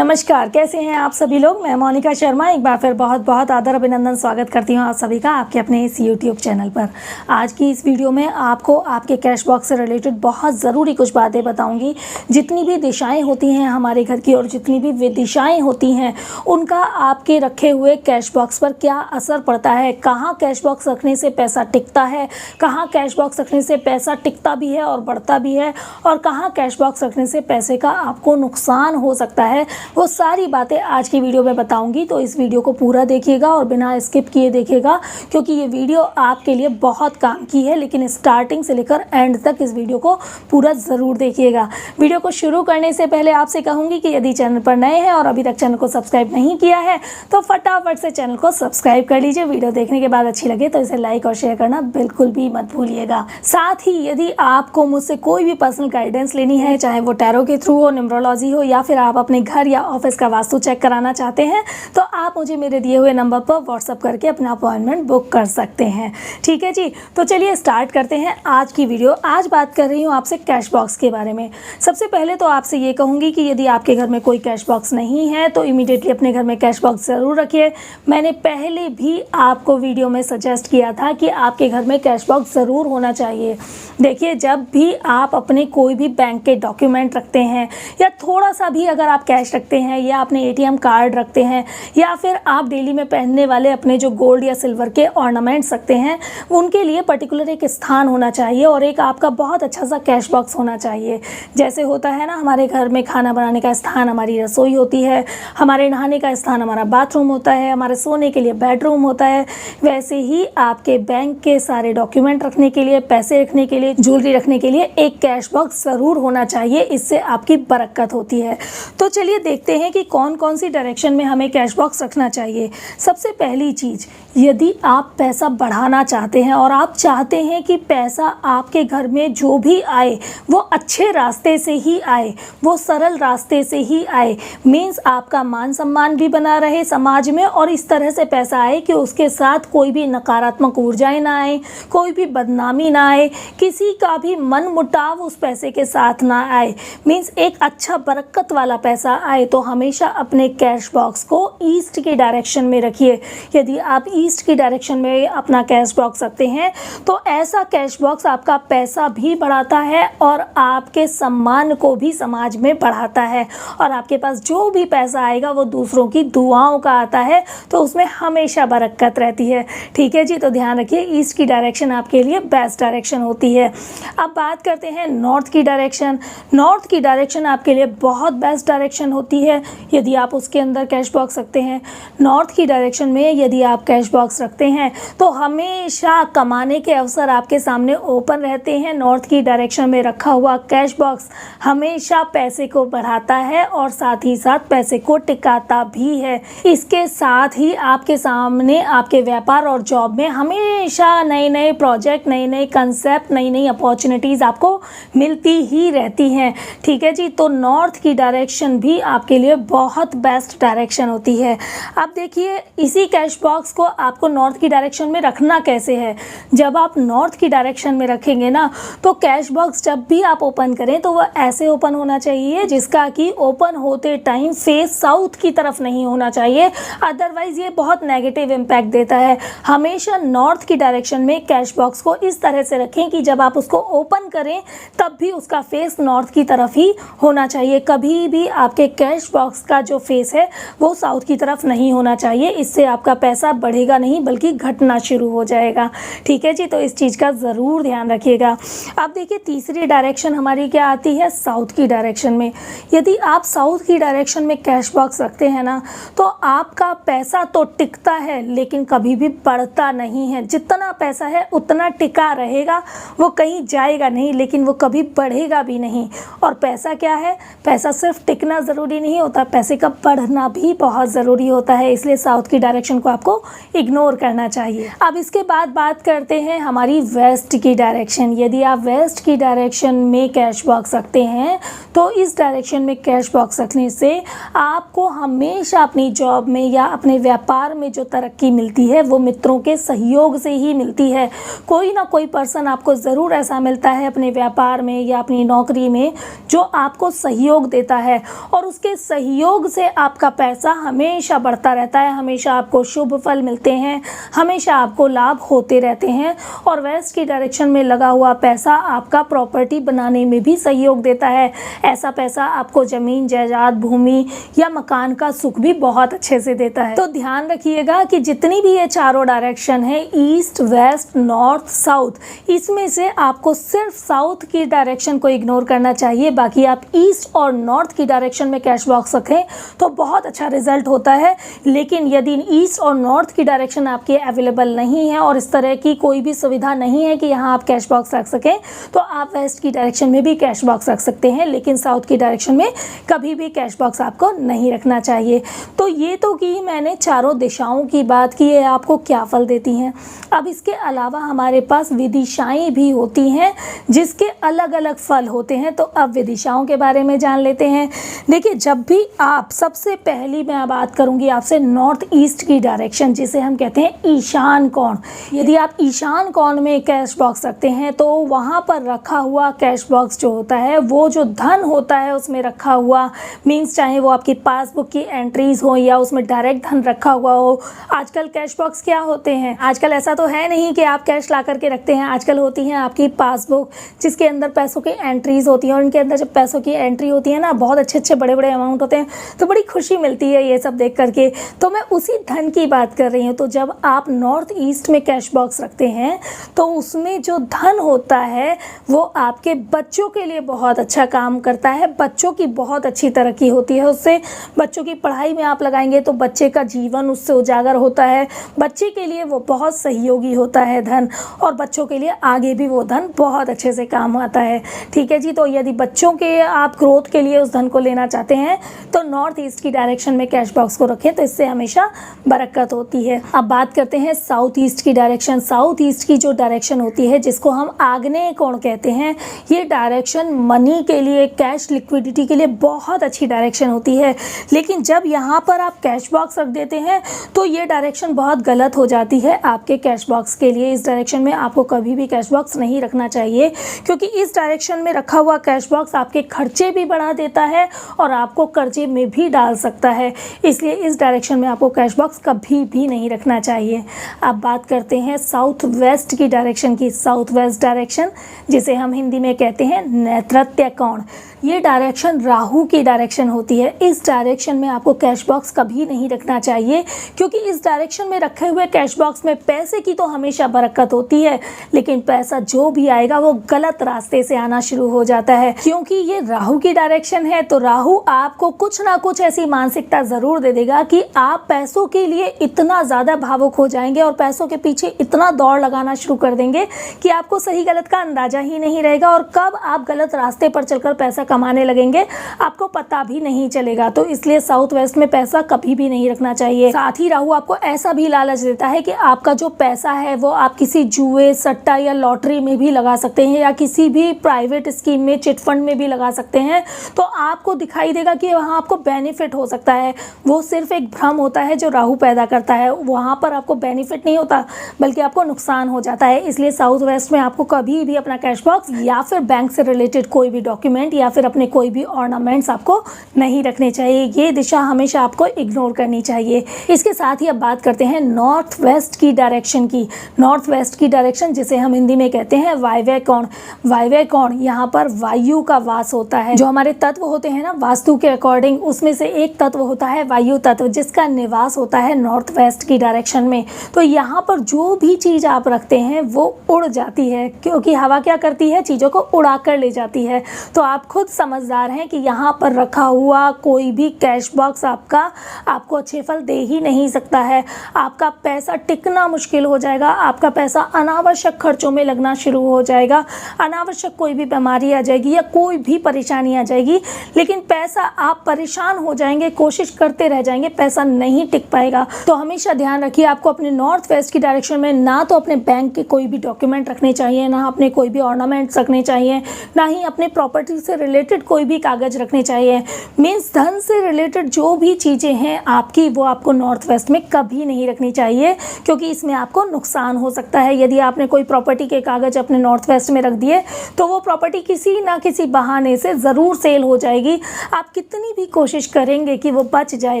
नमस्कार, कैसे हैं आप सभी लोग। मैं मोनिका शर्मा एक बार फिर बहुत बहुत आदर अभिनंदन स्वागत करती हूं आप सभी का आपके अपने इस यूट्यूब चैनल पर। आज की इस वीडियो में आपको आपके कैश बॉक्स से रिलेटेड बहुत ज़रूरी कुछ बातें बताऊंगी। जितनी भी दिशाएं होती हैं हमारे घर की और जितनी भी विदिशाएं होती हैं उनका आपके रखे हुए कैश बॉक्स पर क्या असर पड़ता है, कहाँ कैश बॉक्स रखने से पैसा टिकता है, कहाँ कैश बॉक्स रखने से पैसा टिकता भी है और बढ़ता भी है, और कहाँ कैश बॉक्स रखने से पैसे का आपको नुकसान हो सकता है, वो सारी बातें आज की वीडियो में बताऊंगी। तो इस वीडियो को पूरा देखिएगा और बिना स्किप किए देखिएगा, क्योंकि ये वीडियो आपके लिए बहुत काम की है। लेकिन स्टार्टिंग से लेकर एंड तक इस वीडियो को पूरा ज़रूर देखिएगा। वीडियो को शुरू करने से पहले आपसे कहूँगी कि यदि चैनल पर नए हैं और अभी तक चैनल को सब्सक्राइब नहीं किया है तो फटाफट से चैनल को सब्सक्राइब कर लीजिए। वीडियो देखने के बाद अच्छी लगे तो इसे लाइक और शेयर करना बिल्कुल भी मत भूलिएगा। साथ ही यदि आपको मुझसे कोई भी पर्सनल गाइडेंस लेनी है, चाहे वो टैरो के थ्रू हो, न्यूमरोलॉजी हो, या फिर आप अपने घर या ऑफिस का वास्तु चेक कराना चाहते हैं, तो आप मुझे मेरे दिए हुए नंबर पर व्हाट्सअप करके अपना अपॉइंटमेंट बुक कर सकते हैं। ठीक है जी, तो चलिए स्टार्ट करते हैं आज की वीडियो। आज बात कर रही हूँ आपसे कैश बॉक्स के बारे में। सबसे पहले तो आपसे ये कहूँगी कि यदि आपके घर में कोई कैश बॉक्स नहीं है तो इमीडिएटली अपने घर में कैश बॉक्स ज़रूर रखिए। मैंने पहले भी आपको वीडियो में सजेस्ट किया था कि आपके घर में कैश बॉक्स ज़रूर होना चाहिए। देखिए, जब भी आप अपने कोई भी बैंक के डॉक्यूमेंट रखते हैं या थोड़ा सा भी अगर आप कैश रखते हैं या अपने एटीएम कार्ड रखते हैं या फिर आप डेली में पहनने वाले अपने जो गोल्ड या सिल्वर के ऑर्नामेंट्स रखते हैं, उनके लिए पर्टिकुलर एक स्थान होना चाहिए और एक आपका बहुत अच्छा सा कैश बॉक्स होना चाहिए। जैसे होता है ना, हमारे घर में खाना बनाने का स्थान हमारी रसोई होती है, हमारे नहाने का स्थान हमारा बाथरूम होता है, हमारे सोने के लिए बेडरूम होता है, वैसे ही आपके बैंक के सारे डॉक्यूमेंट रखने के लिए, पैसे रखने के लिए, ज्वेलरी रखने के लिए एक कैश बॉक्स ज़रूर होना चाहिए। इससे आपकी बरकत होती है। तो चलिए देखते हैं कि कौन कौन सी डायरेक्शन में हमें कैश बॉक्स रखना चाहिए। सबसे पहली चीज़, यदि आप पैसा बढ़ाना चाहते हैं और आप चाहते हैं कि पैसा आपके घर में जो भी आए वो अच्छे रास्ते से ही आए, वो सरल रास्ते से ही आए, मीन्स आपका मान सम्मान भी बना रहे समाज में और इस तरह से पैसा आए कि उसके साथ कोई भी नकारात्मक ऊर्जाएं ना आए, कोई भी बदनामी ना आए, किसी का भी मन मुटाव उस पैसे के साथ ना आए, मीन्स एक अच्छा बरकत वाला पैसा आए, तो हमेशा अपने कैश बॉक्स को ईस्ट की डायरेक्शन में रखिए। यदि आप ईस्ट की डायरेक्शन में अपना कैश बॉक्स रखते हैं तो ऐसा कैश बॉक्स आपका पैसा भी बढ़ाता है और आपके सम्मान को भी समाज में बढ़ाता है, और आपके पास जो भी पैसा आएगा वो दूसरों की दुआओं का आता है, तो उसमें हमेशा बरकत रहती है। ठीक है जी, तो ध्यान रखिए, ईस्ट की डायरेक्शन आपके लिए बेस्ट डायरेक्शन होती है। अब बात करते हैं नॉर्थ की डायरेक्शन। नॉर्थ की डायरेक्शन आपके लिए बहुत बेस्ट डायरेक्शन होती है यदि आप उसके अंदर कैश बॉक्स रखते हैं। नॉर्थ की डायरेक्शन में यदि आप कैश बॉक्स रखते हैं तो हमेशा कमाने के अवसर आपके सामने ओपन रहते हैं। नॉर्थ की डायरेक्शन में रखा हुआ कैश बॉक्स हमेशा पैसे को बढ़ाता है और साथ ही साथ पैसे को टिकाता भी है। इसके साथ ही आपके सामने आपके व्यापार और जॉब में हमेशा नए नए प्रोजेक्ट, नए नए कंसेप्ट, नई नई अपॉर्चुनिटीज़ आपको मिलती ही रहती हैं। ठीक है जी, तो नॉर्थ की डायरेक्शन भी आपके लिए बहुत बेस्ट डायरेक्शन होती है। अब देखिए, इसी कैश बॉक्स को आपको नॉर्थ की डायरेक्शन में रखना कैसे है। जब आप नॉर्थ की डायरेक्शन में रखेंगे ना, तो कैश बॉक्स जब भी आप ओपन करें तो वह ऐसे ओपन होना चाहिए जिसका कि ओपन होते टाइम फेस साउथ की तरफ नहीं होना चाहिए, अदरवाइज ये बहुत नेगेटिव इम्पैक्ट देता है। हमेशा नॉर्थ की डायरेक्शन में कैश बॉक्स को इस तरह से रखें कि जब आप उसको ओपन करें तब भी उसका फेस नॉर्थ की तरफ ही होना चाहिए। कभी भी आपके कैश बॉक्स का जो फेस है वो साउथ की तरफ नहीं होना चाहिए, इससे आपका पैसा बढ़ेगा नहीं बल्कि घटना शुरू हो जाएगा। ठीक है जी, तो इस चीज़ का ज़रूर ध्यान रखिएगा। अब देखिए, तीसरी डायरेक्शन हमारी क्या आती है, साउथ की डायरेक्शन में। यदि आप साउथ की डायरेक्शन में कैश बॉक्स रखते हैं ना, तो आपका पैसा तो टिकता है लेकिन कभी भी बढ़ता नहीं है। जितना पैसा है उतना टिका रहेगा, वो कहीं जाएगा नहीं, लेकिन वो कभी बढ़ेगा भी नहीं। और पैसा क्या है, पैसा सिर्फ टिकना ज़रूरी नहीं होता, पैसे का बढ़ना भी बहुत ज़रूरी होता है। इसलिए साउथ की डायरेक्शन को आपको इग्नोर करना चाहिए। अब इसके बाद बात करते हैं हमारी वेस्ट की डायरेक्शन। यदि आप वेस्ट की डायरेक्शन में कैश बॉक्स रखते हैं तो इस डायरेक्शन में कैश बॉक्स रखने से आपको हमेशा अपनी जॉब में या अपने व्यापार में जो तरक्की मिलती है वो मित्रों के सहयोग से ही मिलती है। कोई ना कोई पर्सन आपको ज़रूर ऐसा मिलता है अपने व्यापार में या अपनी नौकरी में जो आपको सहयोग देता है, और उसके सहयोग से आपका पैसा हमेशा बढ़ता रहता है, हमेशा आपको शुभ फल मिलते हैं, हमेशा आपको लाभ होते रहते हैं। और वेस्ट की डायरेक्शन में लगा हुआ पैसा आपका प्रॉपर्टी बनाने में भी सहयोग देता है। ऐसा पैसा आपको ज़मीन, जायदाद, भूमि या मकान का सुख भी बहुत अच्छे से देता है। तो ध्यान रखिएगा कि जितनी भी ये चारों डायरेक्शन है, ईस्ट, वेस्ट, नॉर्थ, साउथ, इसमें से आपको सिर्फ साउथ की डायरेक्शन को इग्नोर करना चाहिए। बाकी आप ईस्ट और नॉर्थ की डायरेक्शन में कैश बॉक्स रखें तो बहुत अच्छा रिजल्ट होता है। लेकिन यदि ईस्ट और नॉर्थ की डायरेक्शन आपके अवेलेबल नहीं है और इस तरह की कोई भी सुविधा नहीं है कि यहाँ आप कैश बॉक्स रख सकें, तो आप वेस्ट की डायरेक्शन में भी कैश बॉक्स रख सकते हैं, लेकिन साउथ की डायरेक्शन में कभी भी कैश बॉक्स आपको नहीं रखना चाहिए। तो ये तो कि मैंने चारों दिशाओं की बात की है, आपको क्या फल देती हैं। अब इसके अलावा हमारे पास विदिशाएं भी होती हैं जिसके अलग अलग फल होते हैं। तो अब विदिशाओं के बारे में जान लेते हैं। देखिए, जब भी आप, सबसे पहली मैं बात करूंगी आपसे नॉर्थ ईस्ट की डायरेक्शन, जिसे हम कहते हैं ईशान कोण। यदि आप ईशान कोण में कैश बॉक्स रखते हैं तो वहाँ पर रखा हुआ कैश बॉक्स जो होता है, वो जो धन होता है उसमें रखा हुआ, मीन्स चाहे वो आपकी पासबुक की एंट्रीज हो या उसमें डायरेक्ट धन रखा हुआ हो। आजकल कैश बॉक्स क्या होते हैं, आजकल ऐसा तो है नहीं कि आप कैश ला करके रखते हैं। आजकल होती है आपकी पासबुक जिसके अंदर पैसों की एंट्रीज होती हैं, और इनके अंदर जब पैसों की एंट्री होती है ना, बहुत अच्छे अच्छे बड़े बड़े अमाउंट होते हैं, तो बड़ी खुशी मिलती है ये सब देख करके। तो मैं उसी धन की बात कर रही हूँ। तो जब आप नॉर्थ ईस्ट में कैश बॉक्स रखते हैं तो उसमें जो धन होता है वो आपके बच्चों के लिए बहुत अच्छा काम करता है। बच्चों की बहुत अच्छी तरक्की होती है उससे। बच्चों की पढ़ाई में आप लगाएंगे तो बच्चे का जीवन उससे उजागर होता है। बच्चे के लिए वो बहुत सहयोगी होता है धन, और बच्चों के लिए आगे भी वो धन बहुत अच्छे से काम आता है। ठीक है जी। तो यदि बच्चों के आप ग्रोथ के लिए उस धन को लेना चाहते हैं तो नॉर्थ ईस्ट की डायरेक्शन में कैश बॉक्स को रखें, तो इससे हमेशा बरकत होती है। अब बात करते हैं साउथ ईस्ट की डायरेक्शन। साउथ ईस्ट की जो डायरेक्शन होती है, जिसको हम आग्नेय कोण कहते हैं, ये डायरेक्शन मनी के लिए, कैश लिक्विडिटी के लिए बहुत अच्छी डायरेक्शन होती है। लेकिन जब यहाँ पर आप कैश बॉक्स रख देते हैं तो ये डायरेक्शन बहुत गलत हो जाती है आपके कैश बॉक्स के लिए। इस डायरेक्शन में आपको कभी भी कैश बॉक्स नहीं रखना चाहिए, क्योंकि इस डायरेक्शन में रखा हुआ कैश बॉक्स आपके खर्चे भी बढ़ा देता है और आपको कर्जे में भी डाल सकता है। इसलिए इस डायरेक्शन में आपको कैश बॉक्स कभी भी नहीं रखना चाहिए। अब बात करते हैं साउथ वेस्ट की डायरेक्शन की। साउथ वेस्ट डायरेक्शन, जिसे हम हिंदी में कहते हैं नैऋत्य कोण, ये डायरेक्शन राहु की डायरेक्शन होती है। इस डायरेक्शन में आपको कैश बॉक्स कभी नहीं रखना चाहिए, क्योंकि इस डायरेक्शन में रखे हुए कैश बॉक्स में पैसे की तो हमेशा बरकत होती है, लेकिन पैसा जो भी आएगा वो गलत रास्ते से आना शुरू हो जाता है। क्योंकि ये राहु की डायरेक्शन है, तो राहु आपको कुछ ना कुछ ऐसी मानसिकता ज़रूर दे देगा कि आप पैसों के लिए इतना ज़्यादा भावुक हो जाएंगे और पैसों के पीछे इतना दौड़ लगाना शुरू कर देंगे कि आपको सही गलत का अंदाज़ा ही नहीं रहेगा, और कब आप गलत रास्ते पर चलकर पैसा कमाने लगेंगे आपको पता भी नहीं चलेगा। तो इसलिए साउथ वेस्ट में पैसा कभी भी नहीं रखना चाहिए। साथ ही राहु आपको ऐसा भी लालच देता है कि आपका जो पैसा है वो आप किसी जुए, सट्टा या लॉटरी में भी लगा सकते हैं, या किसी भी प्राइवेट स्कीम में, चिट फंड में भी लगा सकते हैं। तो आपको दिखाई देगा कि वहाँ आपको बेनिफिट हो सकता है। वो सिर्फ एक भ्रम होता है जो राहु पैदा करता है। वहाँ पर आपको बेनिफिट नहीं होता, बल्कि आपको नुकसान हो जाता है। इसलिए साउथ वेस्ट में आपको कभी भी अपना कैश बॉक्स या फिर बैंक से रिलेटेड कोई भी डॉक्यूमेंट या फिर अपने कोई भी ऑर्नामेंट्स आपको नहीं रखने चाहिए। ये दिशा हमेशा आपको इग्नोर करनी चाहिए। इसके साथ ही अब बात करते हैं नॉर्थ वेस्ट की डायरेक्शन की। नॉर्थ वेस्ट की डायरेक्शन, जिसे हम हिंदी में कहते हैं वायव्य कोण। वायव्य कोण, यहाँ पर वायु का वास होता है। जो हमारे तत्व होते हैं ना वास्तु के अकॉर्डिंग, उसमें से एक तत्व होता है वायु तत्व, जिसका निवास होता है नॉर्थ वेस्ट की डायरेक्शन में। तो यहाँ पर जो भी चीज़ आप रखते हैं वो उड़ जाती है, क्योंकि हवा क्या करती है, चीज़ों को उड़ा कर ले जाती है। तो आप खुद समझदार हैं कि यहाँ पर रखा हुआ कोई भी कैश बॉक्स आपको अच्छे फल दे ही नहीं सकता है। आपका पैसा टिकना मुश्किल हो जाएगा, आपका पैसा अनावश्यक खर्चों में लगना शुरू हो जाएगा, अनावश्यक कोई भी बीमारी आ जाएगी या कोई भी परेशानी आ जाएगी, लेकिन पैसा, आप परेशान हो जाएंगे, कोशिश करते रह जाएंगे, पैसा नहीं टिक पाएगा। तो हमेशा ध्यान रखिए, आपको अपने नॉर्थ वेस्ट की डायरेक्शन में ना तो अपने बैंक के कोई भी डॉक्यूमेंट रखने चाहिए, ना अपने कोई भी ऑर्नामेंट्स रखने चाहिए, ना ही अपने प्रॉपर्टी से रिलेटेड रिलेटेड कोई भी कागज़ रखने चाहिए। मीन्स धन से रिलेटेड जो भी चीज़ें हैं आपकी, वो आपको नॉर्थ वेस्ट में कभी नहीं रखनी चाहिए, क्योंकि इसमें आपको नुकसान हो सकता है। यदि आपने कोई प्रॉपर्टी के कागज़ अपने नॉर्थ वेस्ट में रख दिए तो वो प्रॉपर्टी किसी ना किसी बहाने से ज़रूर सेल हो जाएगी। आप कितनी भी कोशिश करेंगे कि वो बच जाए,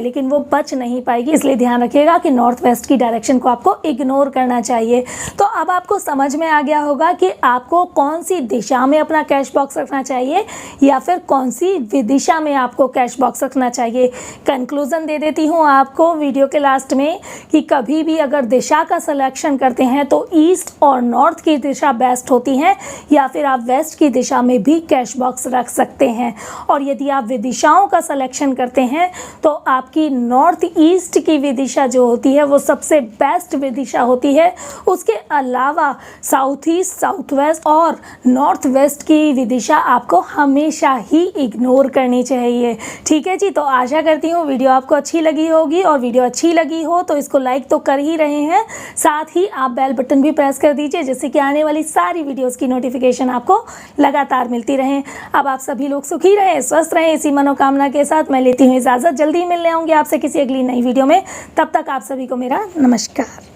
लेकिन वो बच नहीं पाएगी। इसलिए ध्यान रखिएगा कि नॉर्थ वेस्ट की डायरेक्शन को आपको इग्नोर करना चाहिए। तो अब आपको समझ में आ गया होगा कि आपको कौन सी दिशा में अपना कैश बॉक्स रखना चाहिए या फिर कौन सी विदिशा में आपको कैश बॉक्स रखना चाहिए। कंक्लूजन दे देती हूँ आपको वीडियो के लास्ट में कि कभी भी अगर दिशा का सिलेक्शन करते हैं तो ईस्ट और नॉर्थ की दिशा बेस्ट होती है, या फिर आप वेस्ट की दिशा में भी कैश बॉक्स रख सकते हैं। और यदि आप विदिशाओं का सिलेक्शन करते हैं तो आपकी नॉर्थ ईस्ट की विदिशा जो होती है वो सबसे बेस्ट विदिशा होती है। उसके अलावा साउथ ईस्ट, साउथ वेस्ट और नॉर्थ वेस्ट की विदिशा आपको हमेशा ही इग्नोर करनी चाहिए। ठीक है जी, तो आशा करती हूँ वीडियो आपको अच्छी लगी होगी, और वीडियो अच्छी लगी हो तो इसको लाइक तो कर ही रहे हैं, साथ ही आप बेल बटन भी प्रेस कर दीजिए, जिससे कि आने वाली सारी वीडियोस की नोटिफिकेशन आपको लगातार मिलती रहे। अब आप सभी लोग सुखी रहें, स्वस्थ रहें, इसी मनोकामना के साथ मैं लेती हूँ इजाज़त। जल्दी मिलने आऊँगी आपसे किसी अगली नई वीडियो में। तब तक आप सभी को मेरा नमस्कार।